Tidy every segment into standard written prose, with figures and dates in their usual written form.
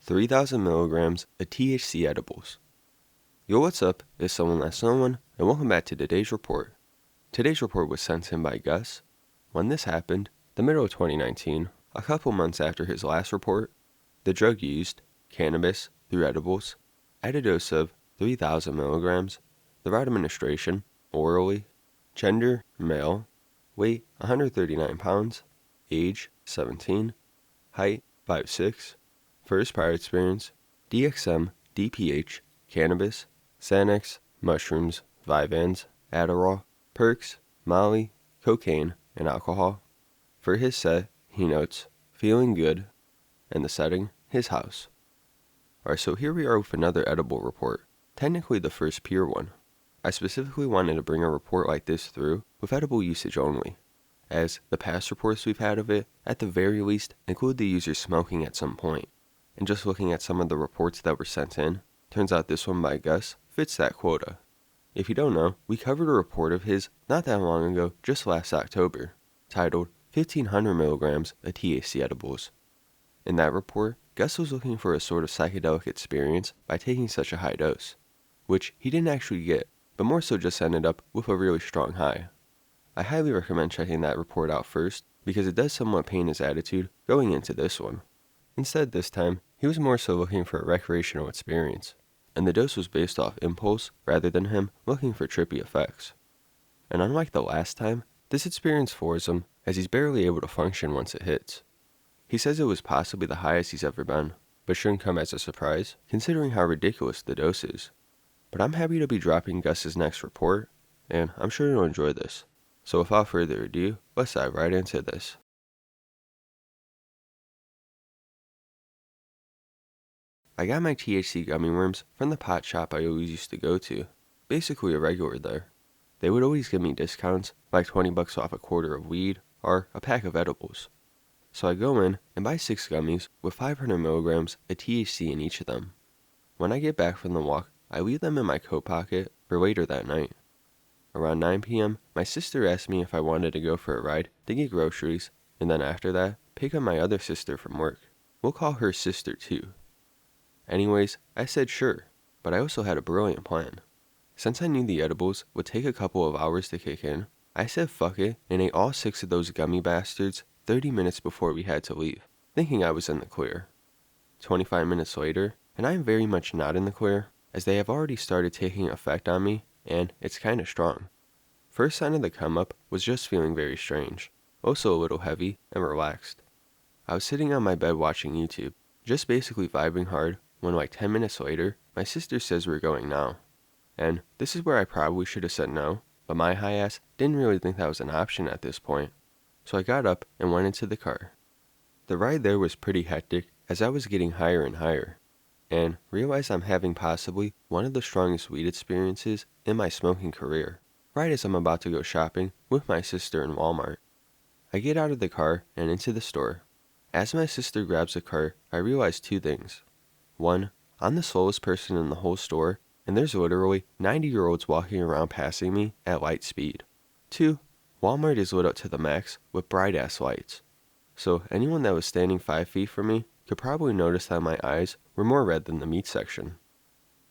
3,000 milligrams of THC Edibles. Yo, what's up? It's Someone Less Someone, and welcome back to today's report. Today's report was sent in by Gus. When this happened, the middle of 2019, a couple months after his last report, the drug used, cannabis, through edibles, at a dose of 3,000 milligrams, the route of administration, orally, gender, male, weight 139 pounds, age 17, height 5'6", first prior experience, DXM, DPH, cannabis, Xanax, mushrooms, Vyvanse, Adderall, perks, Molly, cocaine, and alcohol. For his set, he notes, feeling good, and the setting, his house. Alright, so here we are with another edible report, technically the first pure one. I specifically wanted to bring a report like this through with edible usage only, as the past reports we've had of it, at the very least, include the user smoking at some point. And just looking at some of the reports that were sent in, turns out this one by Gus fits that quota. If you don't know, we covered a report of his not that long ago, just last October, titled 1,500 milligrams of THC Edibles. In that report, Gus was looking for a sort of psychedelic experience by taking such a high dose, which he didn't actually get, but more so just ended up with a really strong high. I highly recommend checking that report out first, because it does somewhat paint his attitude going into this one. Instead, this time, he was more so looking for a recreational experience, and the dose was based off impulse rather than him looking for trippy effects. And unlike the last time, this experience floors him as he's barely able to function once it hits. He says it was possibly the highest he's ever been, but shouldn't come as a surprise, considering how ridiculous the dose is. But I'm happy to be dropping Gus's next report, and I'm sure you'll enjoy this. So without further ado, let's dive right into this. I got my THC gummy worms from the pot shop I always used to go to, basically a regular there. They would always give me discounts, like $20 off a quarter of weed, or a pack of edibles. So I go in and buy 6 gummies with 500 milligrams of THC in each of them. When I get back from the walk, I leave them in my coat pocket for later that night. Around 9 p.m., my sister asked me if I wanted to go for a ride to get groceries, and then after that, pick up my other sister from work. We'll call her Sister 2. Anyways, I said sure, but I also had a brilliant plan. Since I knew the edibles would take a couple of hours to kick in, I said fuck it and ate all 6 of those gummy bastards 30 minutes before we had to leave, thinking I was in the clear. 25 minutes later, and I am very much not in the clear, as they have already started taking effect on me, and it's kinda strong. First sign of the come up was just feeling very strange, also a little heavy and relaxed. I was sitting on my bed watching YouTube, just basically vibing hard, when like 10 minutes later, my sister says we're going now. And this is where I probably should have said no, but my high ass didn't really think that was an option at this point. So I got up and went into the car. The ride there was pretty hectic as I was getting higher and higher, and realized I'm having possibly one of the strongest weed experiences in my smoking career, right as I'm about to go shopping with my sister in Walmart. I get out of the car and into the store. As my sister grabs the cart, I realize 2 things. 1, I'm the slowest person in the whole store, and there's literally 90-year-olds walking around passing me at light speed. 2, Walmart is lit up to the max with bright-ass lights. So anyone that was standing 5 feet from me could probably notice that my eyes were more red than the meat section.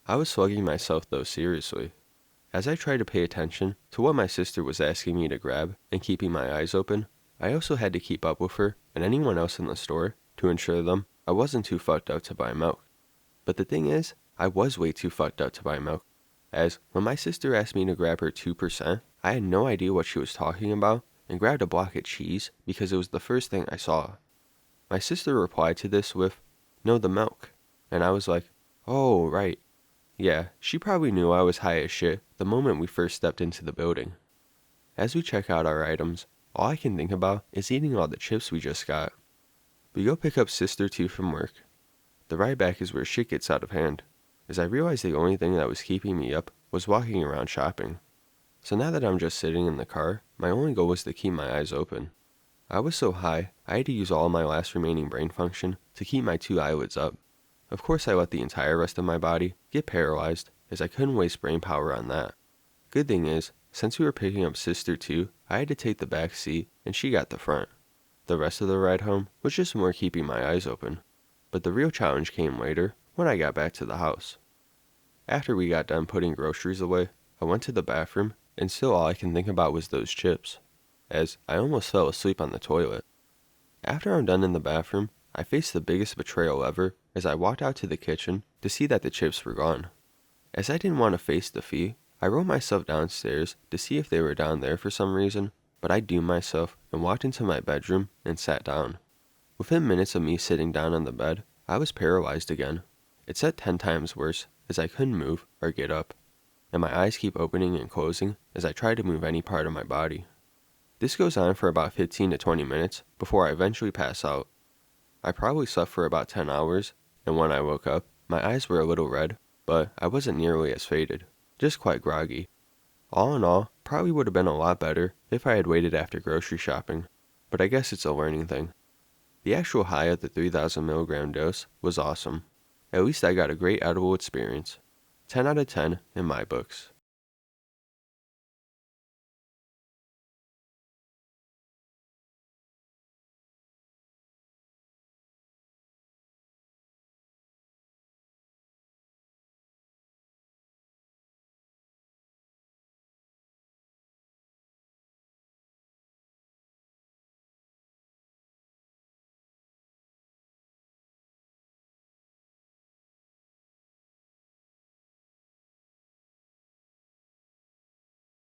I was slugging myself though seriously. As I tried to pay attention to what my sister was asking me to grab and keeping my eyes open, I also had to keep up with her and anyone else in the store to ensure them I wasn't too fucked up to buy milk. But the thing is, I was way too fucked up to buy milk, as when my sister asked me to grab her 2%, I had no idea what she was talking about and grabbed a block of cheese because it was the first thing I saw. My sister replied to this with, "No, the milk," and I was like, "Oh, right." Yeah, she probably knew I was high as shit the moment we first stepped into the building. As we check out our items, all I can think about is eating all the chips we just got. We go pick up Sister 2 from work. The ride back is where shit gets out of hand, as I realized the only thing that was keeping me up was walking around shopping. So now that I'm just sitting in the car, my only goal was to keep my eyes open. I was so high, I had to use all my last remaining brain function to keep my 2 eyelids up. Of course I let the entire rest of my body get paralyzed, as I couldn't waste brain power on that. Good thing is, since we were picking up Sister 2, I had to take the back seat and she got the front. The rest of the ride home was just more keeping my eyes open. but the real challenge came later when I got back to the house. After we got done putting groceries away, I went to the bathroom, and still all I can think about was those chips, as I almost fell asleep on the toilet. After I'm done in the bathroom, I faced the biggest betrayal ever as I walked out to the kitchen to see that the chips were gone. As I didn't want to face the fee, I rolled myself downstairs to see if they were down there for some reason, but I doomed myself and walked into my bedroom and sat down. Within minutes of me sitting down on the bed, I was paralyzed again. It said 10 times worse as I couldn't move or get up, and my eyes keep opening and closing as I try to move any part of my body. This goes on for about 15 to 20 minutes before I eventually pass out. I probably slept for about 10 hours, and when I woke up, my eyes were a little red, but I wasn't nearly as faded, just quite groggy. All in all, probably would have been a lot better if I had waited after grocery shopping, but I guess it's a learning thing. The actual high of the 3000 milligram dose was awesome. At least I got a great edible experience. 10 out of 10 in my books.